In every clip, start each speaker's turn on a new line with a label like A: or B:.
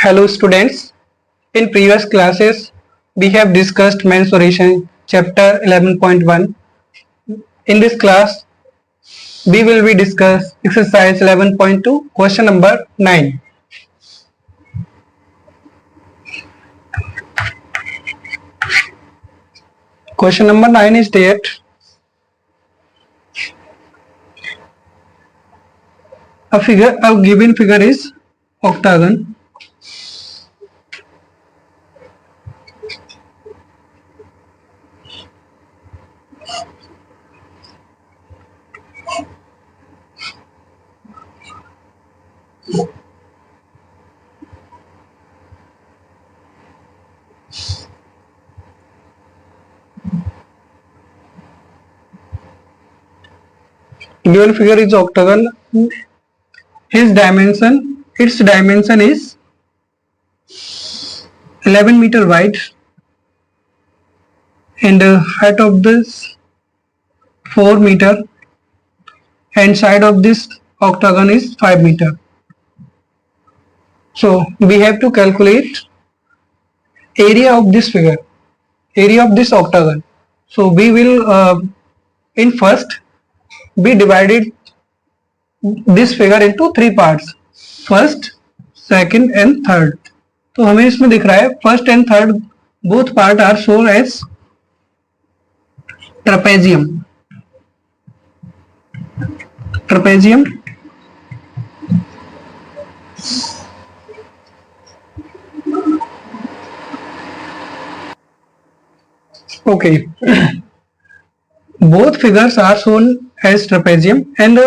A: Hello students, in previous classes we have discussed mensuration chapter 11.1. In this class we will be discuss exercise 11.2 question number 9. Question number 9 is that a given figure is octagon. Given figure is octagon. Its dimension is 11 meter wide and the height of this 4 meter and side of this octagon is 5 meter. So we have to calculate area of this figure, area of this octagon. So we will in first we divided this figure into 3 parts, first, second and third. तो हमें इसमें दिख रहा है first and third both part are shown as trapezium. Okay. Both figures are shown as trapezium and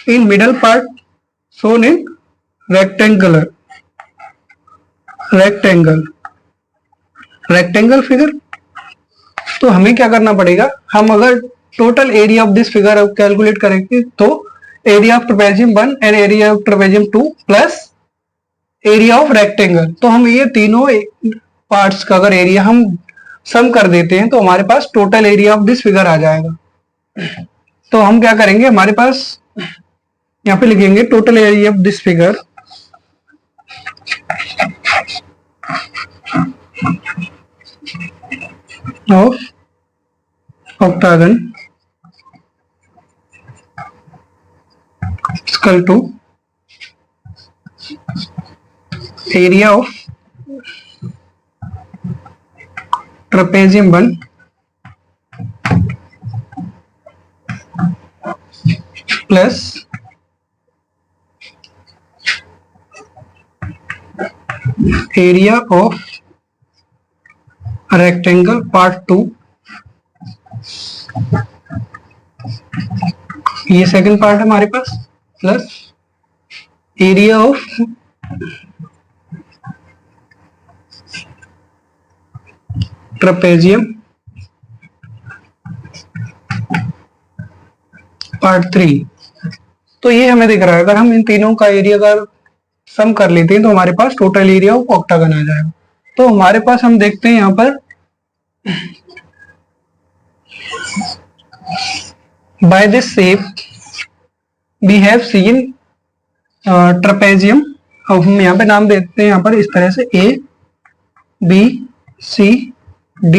A: in middle part shown in rectangle figure. तो हमें क्या करना पड़ेगा, हम अगर total area of this figure calculate करेंगे तो area of trapezium 1 and area of trapezium 2 plus area of rectangle, तो हम ये तीनों पार्ट्स का अगर एरिया हम सम कर देते हैं तो हमारे पास total area of this figure आ जाएगा. तो हम क्या करेंगे, हमारे पास यहाँ पे लिखेंगे total area of this figure of octagon equal to area of trapezium 1 plus area of rectangle part 2. ये सेकंड पार्ट है हमारे पास, plus area of trapezium part 3. तो ये हमें दिख रहा है, अगर हम इन तीनों का एरिया का सम कर लेते हैं तो हमारे पास टोटल एरिया ऑफ ऑक्टागन आ जाएगा. तो हमारे पास हम देखते हैं यहाँ पर by this shape we have seen trapezium. अब हम यहाँ पे नाम देते हैं यहाँ पर इस तरह से A B C D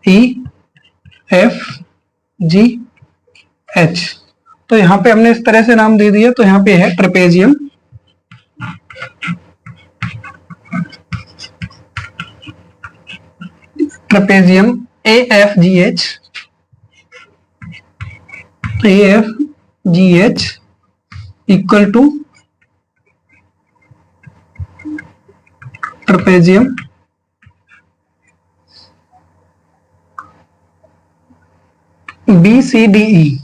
A: E F G H. तो यहाँ पे हमने इस तरह से नाम दे दिया, तो यहाँ पे है trapezium, trapezium AFGH equal to trapezium BCDE.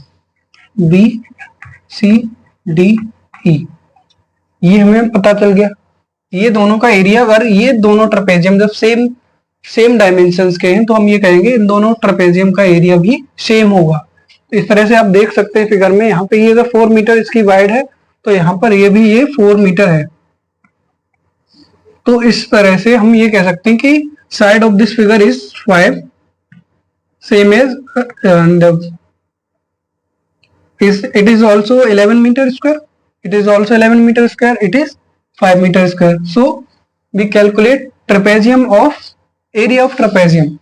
A: ये हमें पता चल गया. ये दोनों का एरिया, अगर ये दोनों ट्रेपेजियम जब सेम डायमेंशंस के हैं तो हम ये कहेंगे इन दोनों ट्रेपेजियम का एरिया भी सेम होगा. तो इस तरह से आप देख सकते हैं फिगर में, यहाँ पे ये अगर 4 मीटर इसकी वाइड है तो यहाँ पर ये भी ये 4 मीटर है. तो इस तरह से हम ये कह सकते हैं कि side of this figure is 5 same as it is also 11 meter square. It is also 11 meter square. It is 5 metre square. So we calculate trapezium of area of trapezium.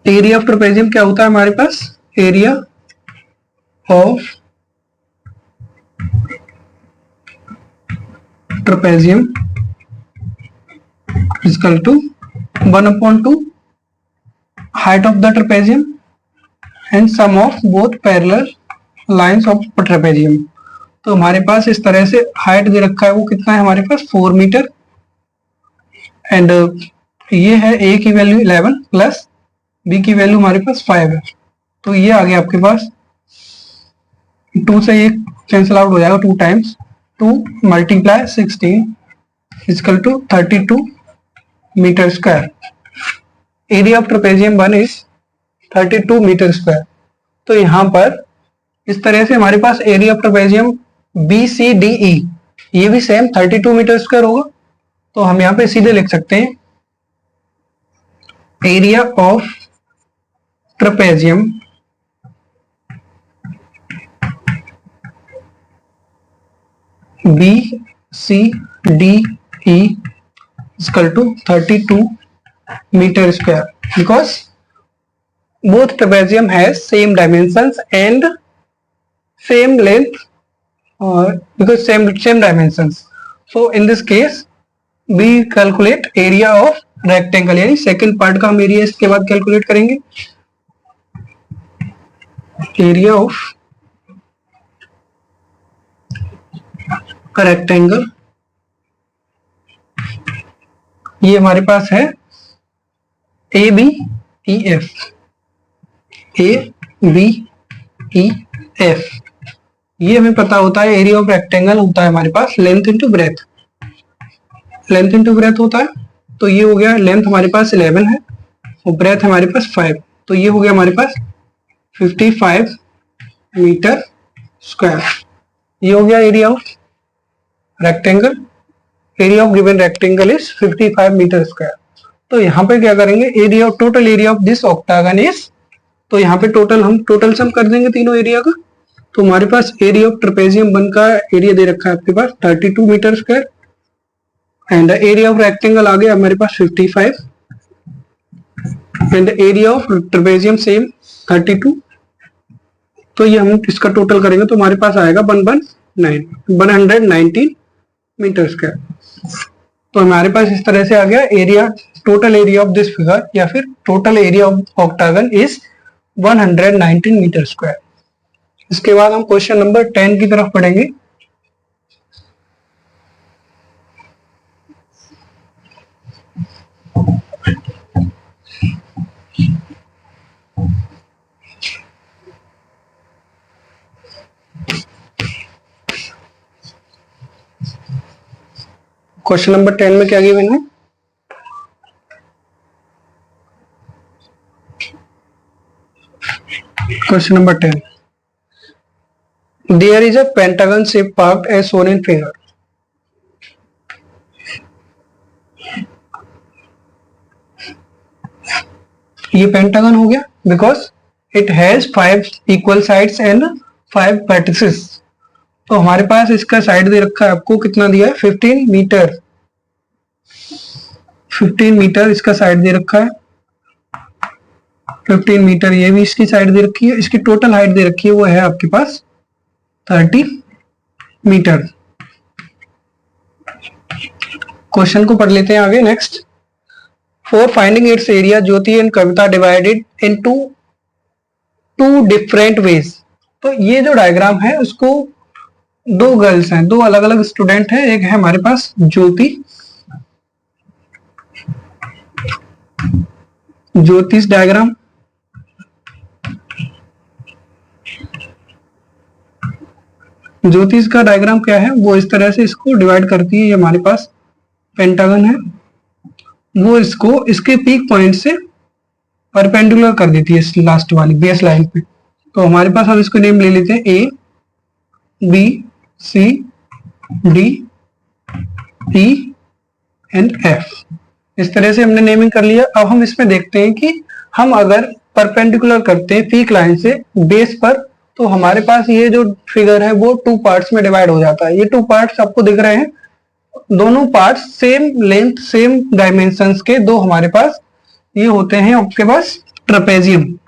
A: Area of trapezium क्या होता है हमारे पास? Area of trapezium is equal to 1/2 height of the trapezium and sum of both parallel lines of trapezium. तो हमारे पास इस तरह से हाइट दे रखा है, वो कितना है हमारे पास 4 मीटर, एंड ये है ए की वैल्यू 11 प्लस बी की वैल्यू हमारे पास 5 है. तो ये आ गया आपके पास 2 से ये कैंसिल आउट हो जाएगा, 2 times 2 multiply 16 equal to 32 metre square. Area of trapezium 1 is 32 metre square. तो यहाँ पर इस तरह से हमारे पास एरिया ऑफ ट्रेपेजियम BCDE ये भी सेम 32 मीटर स्क्वायर होगा. तो हम यहाँ पे सीधे लिख सकते हैं area of trapezium BCDE equal to 32 meter square because both trapezium has same dimensions and same length, or because same dimensions. So in this case we calculate area of rectangle, यानी सेकंड पार्ट का हम area इसके बाद calculate करेंगे. Area of rectangle ये हमारे पास है ABEF. ABEF ये हमें पता होता है. एरिया ऑफ रेक्टेंगल होता है हमारे पास length into breadth, length into breadth होता है. तो ये हो गया, लेंथ हमारे पास 11 है और ब्रेथ हमारे पास 5. तो ये हो गया हमारे पास 55 मीटर स्क्वायर. ये हो गया area of rectangle. Area of given rectangle is 55 meter square. तो यहाँ पे क्या करेंगे, area of total area of this octagon is, तो यहाँ पे टोटल हम टोटल सम कर देंगे तीनों एरिया का. तो हमारे पास एरिया ऑफ ट्रेपेजियम 1 का एरिया दे रखा है आपके पास 32 metre square, and area of rectangle आ गया हमारे पास 55, and area of trapezium same 32. तो ये हम इसका टोटल करेंगे तो हमारे पास आएगा 119 मीटर स्क्वायर. तो हमारे पास इस तरह से आ गया area, total area of this figure या फिर total area of octagon is 119 meter square. इसके बाद हम क्वेश्चन नंबर 10 की तरफ पढ़ेंगे. क्वेश्चन नंबर 10 में क्या गिवन है? Question number 10, there is a pentagon shape part as shown in figure. ये पेंटागन हो गया because it has 5 equal sides and 5 vertices. तो हमारे पास इसका साइड दे रखा है, आपको कितना दिया है 15 मीटर. 15 मीटर इसका साइड दे रखा है, 15 मीटर ये भी इसकी साइड दे रखी है. इसकी टोटल हाइट दे रखी है वो है आपके पास 30 मीटर. क्वेश्चन को पढ़ लेते हैं आगे. Next, for finding it's area Jyoti and Kavita divided into 2 different ways. तो ये जो डायग्राम है उसको 2 गर्ल्स हैं, 2 अलग अलग स्टूडेंट हैं. एक है हमारे पास ज्योति, ज्योतिष डायग्राम, ज्योतिष का डायग्राम क्या है, वो इस तरह से इसको डिवाइड करती है. ये हमारे पास पेंटागन है, वो इसको इसके पीक पॉइंट से परपेंडिकुलर कर देती है इस लास्ट वाली बेस लाइन पे. तो हमारे पास हम इसको नेम ले लेते हैं A B C D E and F. इस तरह से हमने नेमिंग कर लिया. अब हम इसमें देखते हैं कि हम अगर परपेंडिकुलर करते हैं पीक लाइन से बेस पर तो हमारे पास ये जो फिगर है वो टू पार्ट्स में डिवाइड हो जाता है। ये टू पार्ट्स आपको दिख रहे हैं, दोनों parts same length same dimensions के दो हमारे पास ये होते हैं आपके पास ट्रेपेजियम।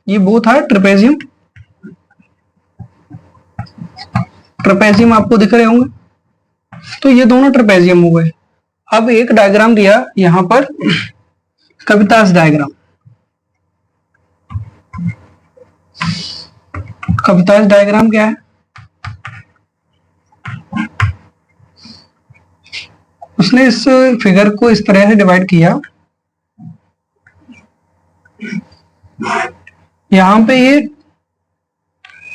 A: ये बोथ आर ट्रेपेजियम। ट्रेपेजियम आपको दिख रहे होंगे, तो ये दोनों ट्रेपेजियम हो गए। अब एक डायग्राम दिया यहां पर, कवितास डायग्राम। कवितास डायग्राम क्या है? उसने इस फिगर को इस तरह से डिवाइड किया, यहां पे ये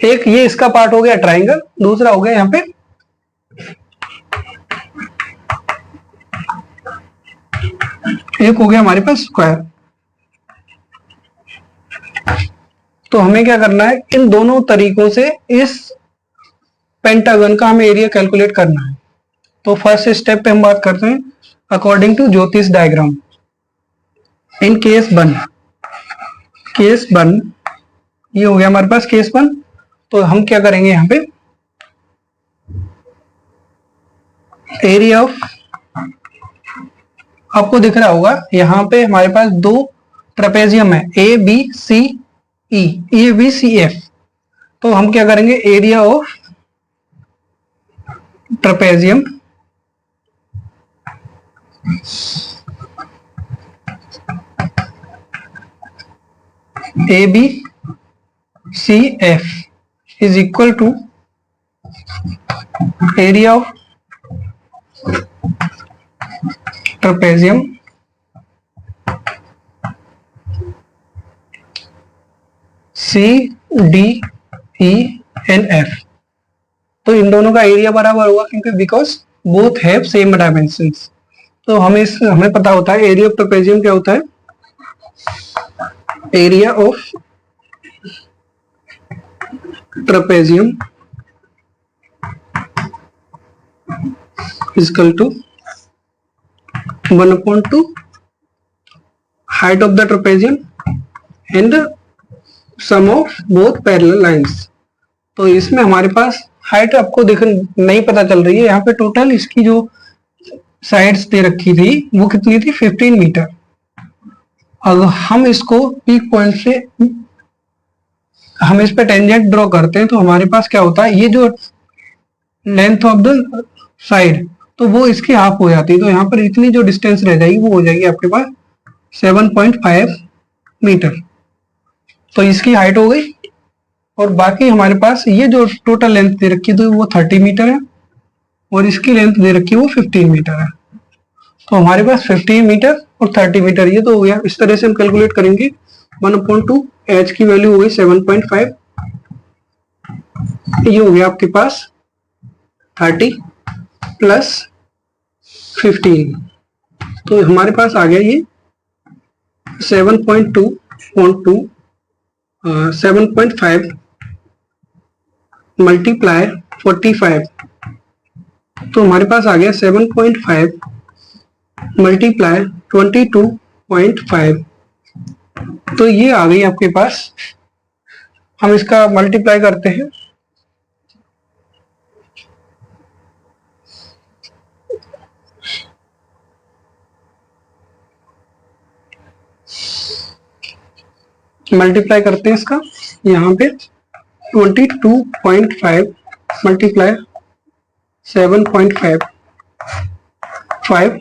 A: एक ये इसका पार्ट हो गया ट्राइंगल, दूसरा हो गया यहां पे एक हो गया हमारे पास स्क्वायर। तो हमें क्या करना है, इन दोनों तरीकों से इस पेंटागन का हमें एरिया कैलकुलेट करना है। तो फर्स्ट स्टेप पे हम बात करते हैं अकॉर्डिंग टू ज्योतिष डायग्राम। इन केस वन ये हो गया हमारे पास केस वन। तो हम क्या करेंगे, यहाँ पे एरिया ऑफ, आपको दिख रहा होगा यहाँ पे हमारे पास दो ट्रेपेजियम है A B C E, A B C F. तो हम क्या करेंगे, area of trapezium A B C F is equal to area of trapezium C D E N F. तो इन दोनों का एरिया बराबर होगा क्योंकि because both have same dimensions. तो हमें पता होता है एरिया ऑफ ट्रेपेजियम क्या होता है, area of trapezium is equal to 1/2 height of the trapezium and sum of both parallel lines। तो इसमें हमारे पास हाइट आपको नहीं पता चल रही है, यहाँ पे टोटल इसकी जो साइड्स दे रखी थी वो कितनी थी, 15 मीटर। अगर हम इसको पीक पॉइंट से हम इस पे टेंजेंट ड्रॉ करते हैं तो हमारे पास क्या होता है, ये जो लेंथ ऑफ द साइड तो वो इसकी हाफ हो जाती है। तो यहाँ पर इतनी जो डिस्टेंस रह जाएगी वो हो जाएगी आपके पास 7.5 मीटर। तो इसकी हाइट हो गई, और बाकी हमारे पास ये जो टोटल लेंथ दे रखी है तो वो 30 मीटर है, और इसकी लेंथ दे रखी है वो 15 मीटर है। तो हमारे पास 15 मीटर और 30 मीटर ये तो हो गया। इस तरह से हम कैलकुलेट करेंगे 1/2 एच की वैल्यू हो गई 7.5, ये हो गया आपके पास 30 प्लस 15। तो हमारे पास आ गया ये 7.5 मल्टीप्लाई 45। तो हमारे पास आ गया 7.5 मल्टीप्लाई 22.5। तो ये आ गई आपके पास। हम इसका मल्टीप्लाई करते हैं, मल्टीप्लाई करते हैं इसका, यहाँ पे 22.5 मल्टीप्लाई 7.5 5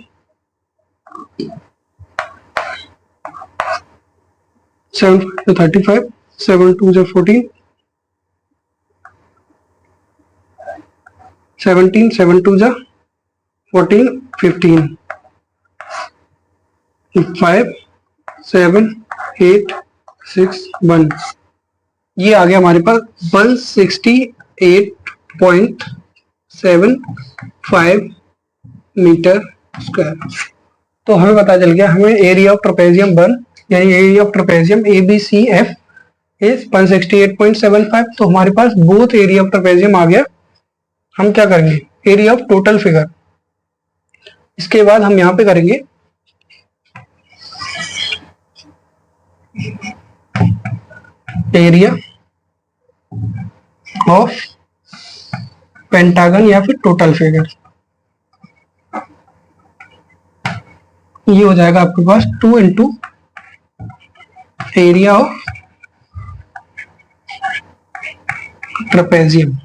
A: 7 to 35 7 2 जो 14 17 7 2 जो 14 15 5 7 8 6 1। ये आ गया हमारे पास 168.75 मीटर स्क्वायर। तो हमें पता चल गया, हमें एरिया ऑफ ट्रेपेजियम 1 यानी area of trapezium A B C F is 168.75। तो हमारे पास बोथ एरिया ऑफ ट्रेपेजियम आ गया। हम क्या करेंगे, एरिया ऑफ टोटल फिगर, इसके बाद हम यहां पे करेंगे एरिया ऑफ पेंटागन या फिर टोटल फिगर। ये हो जाएगा आपके पास 2 इंटू एरिया ऑफ ट्रेपेजियम।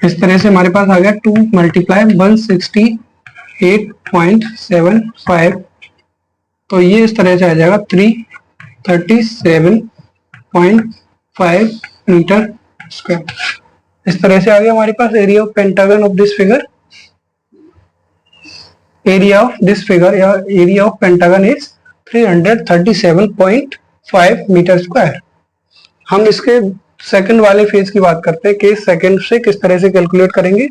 A: इस तरह से हमारे पास आ गया 2 मल्टीप्लाई 168.75। तो ये इस तरह से आ जाएगा 337.5 मीटर स्क्वायर। इस तरह से आ गया हमारे पास area of pentagon of this figure. Area of this figure या area of pentagon is 337.5 metre square. हम इसके सेकंड वाले फेज की बात करते हैं कि सेकंड से किस तरह से कैलकुलेट करेंगे।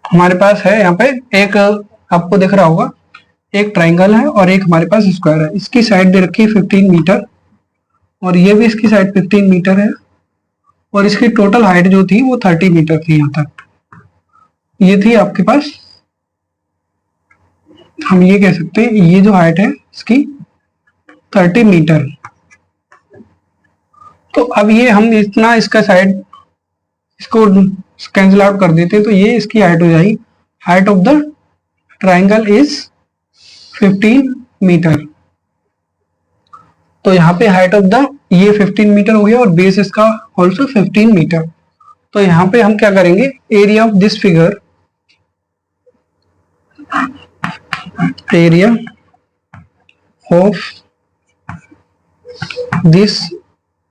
A: हमारे पास है यहाँ पे एक, आपको दिख रहा होगा, एक ट्राइंगल है और एक हमारे पास स्क्वायर है। इसकी साइड दे रखी है 15 मीटर और ये भी इसकी साइड 15 मीटर है और इसकी टोटल हाइट जो थी वो 30 मीटर थी। यहाँ तक ये थी आपके पास, हम ये कह सकते हैं ये जो हाइट है इसकी 30 मीटर। तो अब ये हम इतना इसका साइड इसको कैंसिल आउट कर देते हैं तो ये इसकी हाइट हो जाएगी। Height of the triangle is 15 meter. तो यहाँ पे हाइट ऑफ द ये 15 मीटर हो गया और बेस इसका ऑल्सो 15 मीटर। तो यहाँ पे हम क्या करेंगे, area of this figure, area of this,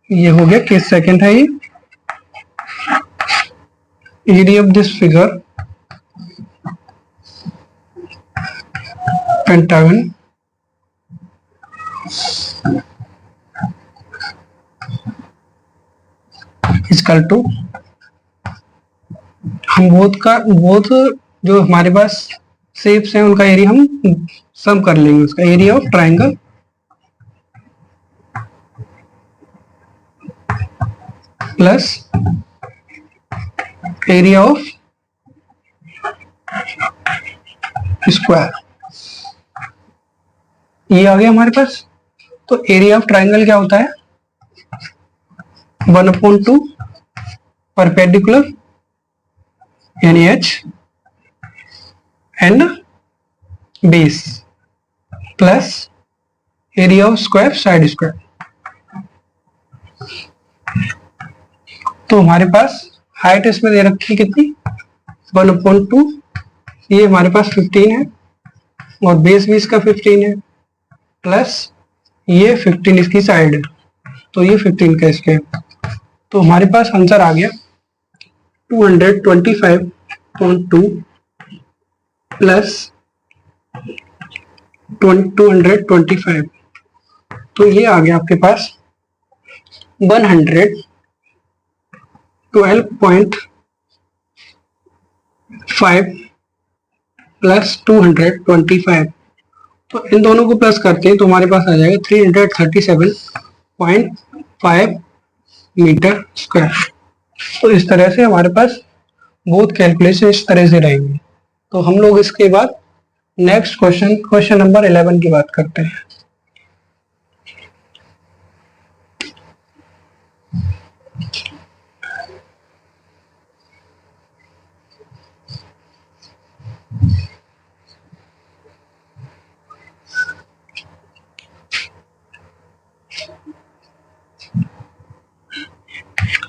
A: ये हो गया किस सेकंड है ये, area of this figure pentagon equal to, हम बोथ जो हमारे पास शेप्स हैं उनका एरिया हम सम कर लेंगे। उसका area of triangle plus area of square, ये आ गया हमारे पास। तो एरिया ऑफ ट्राइंगल क्या होता है, 1/2 परपेंडिकुलर यानी H and base plus area of square side square. तो हमारे पास हाइट इसमें दे रखी है कितनी, 1/2, ये हमारे पास 15 है और बेस भी इसका 15 है प्लस ये 15 इसकी साइड है तो ये 15 का स्क्वायर। तो हमारे पास आंसर आ गया 225.2 प्लस 225। तो ये आ गया आपके पास 112.5 प्लस 225। तो इन दोनों को प्लस करते हैं तो हमारे पास आ जाएगा 337.5 मीटर स्क्वायर। तो इस तरह से हमारे पास बहुत कैलकुलेशन इस तरह से रहेंगे। तो हम लोग इसके बाद नेक्स्ट क्वेश्चन नंबर 11 की बात करते हैं।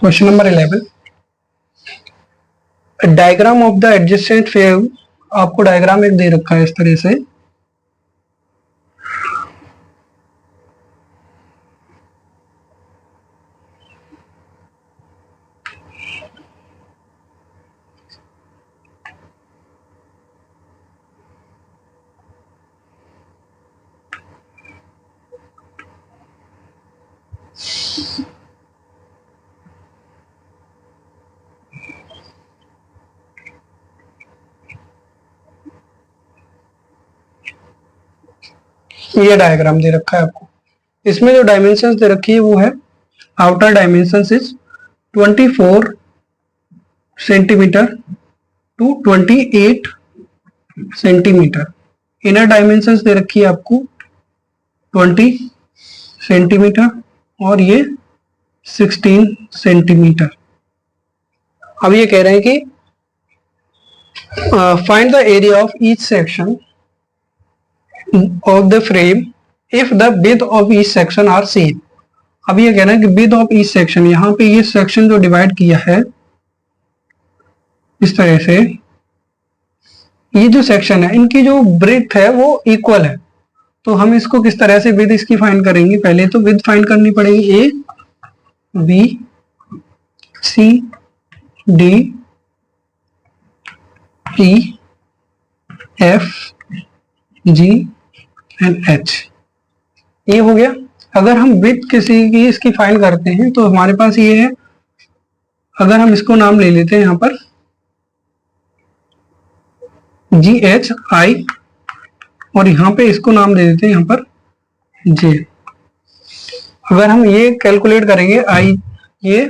A: Question number 11, diagram of the adjacent wave. आपको डायग्राम एक दे रखा है इस तरह से, ये डायग्राम दे रखा है आपको। इसमें जो डायमेंशन दे रखी है वो है outer dimension is 24 centimetre to 28 centimetre. Inner dimension दे रखी है आपको 20 सेंटीमीटर और ये 16 सेंटीमीटर। अब ये कह रहे हैं कि find the area of each section of the frame if the width of each section are same. अब ये कह रहे हैं कि विड्थ ऑफ ईच सेक्शन, यहाँ पे ये सेक्शन जो डिवाइड किया है इस तरह से, ये जो सेक्शन है इनकी जो ब्रेथ है वो इक्वल है। तो हम इसको किस तरह से विड्थ इसकी फाइंड करेंगे? पहले तो विड्थ फाइंड करनी पड़ेगी, A B C D E F G and H, ये हो गया। अगर हम विड्थ किसी की इसकी फाइंड करते हैं तो हमारे पास ये है, अगर हम इसको नाम ले लेते हैं यहाँ पर जी एच आई और यहाँ पे इसको नाम दे देते हैं यहाँ पर जे। अगर हम ये कैलकुलेट करेंगे आई, ये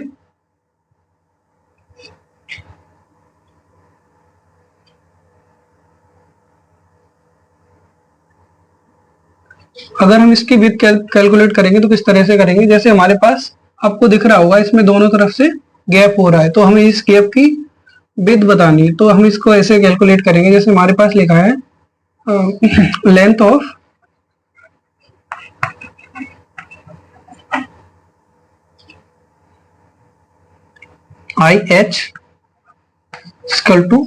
A: अगर हम इसकी विड्थ कैलकुलेट करेंगे तो किस तरह से करेंगे? जैसे हमारे पास आपको दिख रहा होगा इसमें दोनों तरफ से गैप हो रहा है, तो हमें इस गैप की विड्थ बतानी है। तो हम इसको ऐसे कैलकुलेट करेंगे, जैसे हमारे पास लिखा है length of I H equal to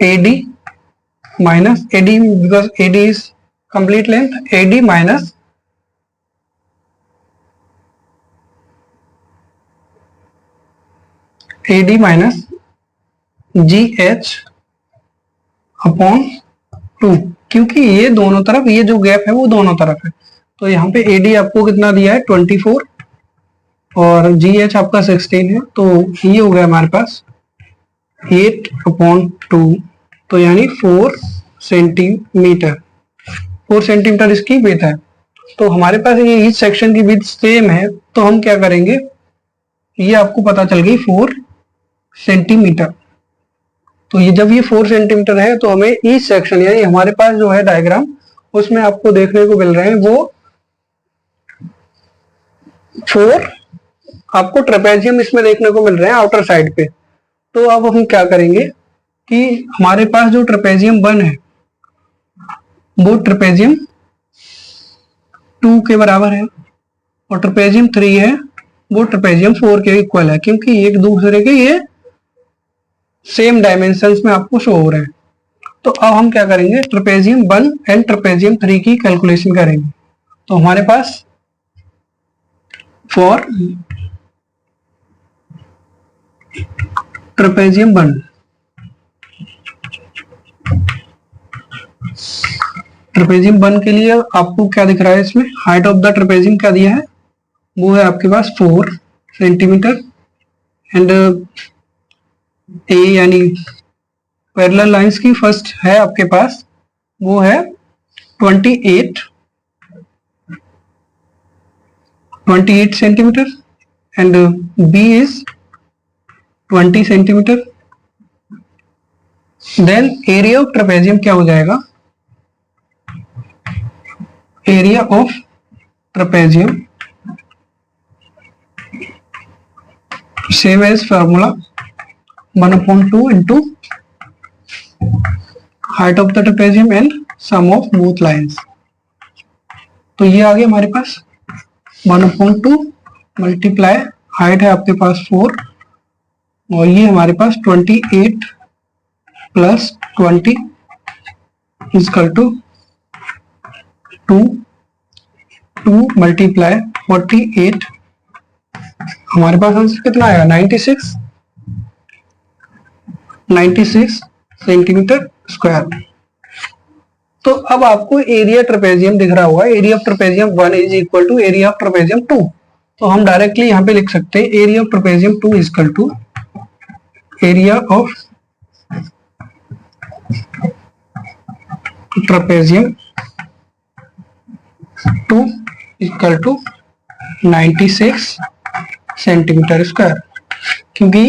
A: AD minus AD, because AD is complete length, AD minus GH upon 2, क्योंकि ये दोनों तरफ, ये जो गैप है वो दोनों तरफ है। तो यहाँ पे AD आपको कितना दिया है 24 और GH आपका 16 है, तो ये हो गया हमारे पास 8 अपॉन 2, तो यानी 4 सेंटीमीटर। 4 सेंटीमीटर इसकी विड्थ है। तो हमारे पास ये इस सेक्शन की विड्थ सेम है, तो हम क्या करेंगे, ये आपको पता चल गई 4 सेंटीमीटर। तो ये जब ये 4 सेंटीमीटर है तो हमें इस सेक्शन, यानी हमारे पास जो है डायग्राम उसमें आपको देखने को मिल रहे हैं वो 4 आपको ट्रेपेजियम इसमें देखने को मिल रहे हैं आउटर साइड पे। तो अब हम क्या करेंगे कि हमारे पास जो ट्रेपेजियम 1 है वो ट्रेपेजियम 2 के बराबर है और ट्रेपेजियम 3 है वो ट्रेपेजियम 4 के इक्वल है, क्योंकि एक दूसरे के ये सेम डायमेंशंस में आपको शो हो रहे हैं। तो अब हम क्या करेंगे, ट्रेपेजियम 1 एंड ट्रेपेजियम 3 की कैलकुलेशन करेंगे। तो हमारे पास फॉर ट्रेपेजियम 1, ट्रेपेजियम 1 के लिए आपको क्या दिख रहा है, इसमें हाइट ऑफ द ट्रेपेजियम क्या दिया है, वो है आपके पास 4 सेंटीमीटर एंड ए यानी पैरेलल लाइंस की फर्स्ट है आपके पास वो है 28 centimeter and B is 20 centimeter. Then area of trapezium क्या हो जाएगा, area of trapezium same as formula 1/2 into height of the trapezium and sum of both lines। तो ये आ गया हमारे पास 1/2 मल्टीप्लाई हाइट है आपके पास 4 और ये हमारे पास 28 प्लस 20 इक्वल टू 2 मल्टीप्लाई 48, हमारे पास आंसर कितना आएगा 96 सेंटीमीटर स्क्वायर। तो अब आपको एरिया ट्रेपेजियम दिख रहा होगा, area of trapezium 1 is equal to area of trapezium 2। तो हम डायरेक्टली यहाँ पे लिख सकते हैं area of trapezium 2 is equal to area of trapezium 2 equal to 96 centimetre square, क्योंकि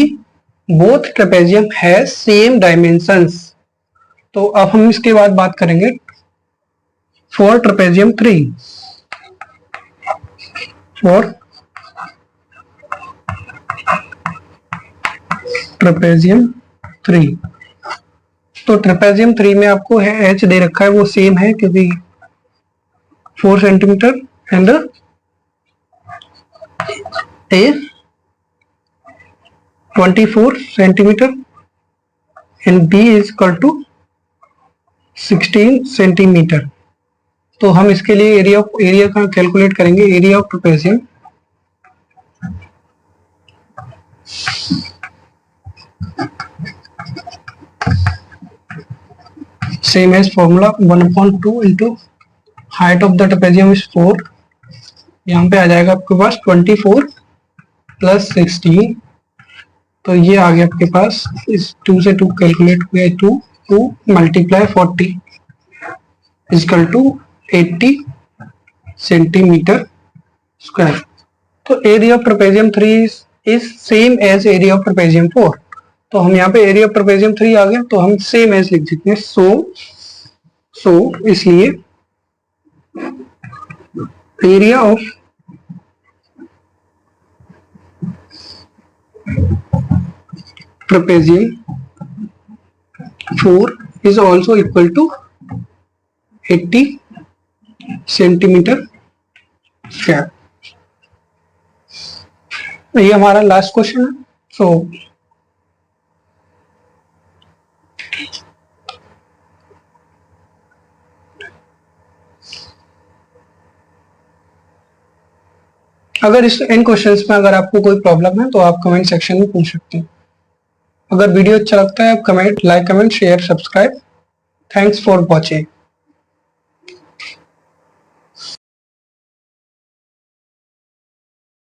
A: both trapezium has same dimensions. तो अब हम इसके बाद बात करेंगे फॉर ट्रेपेजियम 3। फॉर ट्रेपेजियम 3, तो ट्रेपेजियम 3 में आपको है एच दे रखा है, वो सेम है क्योंकि 4 centimeter and A 24 centimeter and B is equal to 16 centimeter. तो हम इसके लिए एरिया का कैलकुलेट करेंगे। Area of trapezium same as formula 1/2 into height of the trapezium is 4, यहाँ पे आ जाएगा आपके पास 24 प्लस 16, तो ये आ गया आपके पास, इस 2 से 2 कैलकुलेट हुआ, 2 multiply 40 equal to 80 centimetre square. तो area of trapezium 3 is same as area of trapezium 4। तो हम यहाँ पे एरिया ऑफ ट्रेपेजियम 3 आ गया, तो हम सेम एज लिख देते हैं। सो इसलिए area of trapezium 4 is also equal to 80 centimetre square. ये हमारा लास्ट क्वेश्चन है। सो अगर इन क्वेश्चंस में अगर आपको कोई प्रॉब्लम है तो आप कमेंट सेक्शन में पूछ सकते हैं। अगर वीडियो अच्छा लगता है आप comment, like, comment, share, subscribe. Thanks for watching.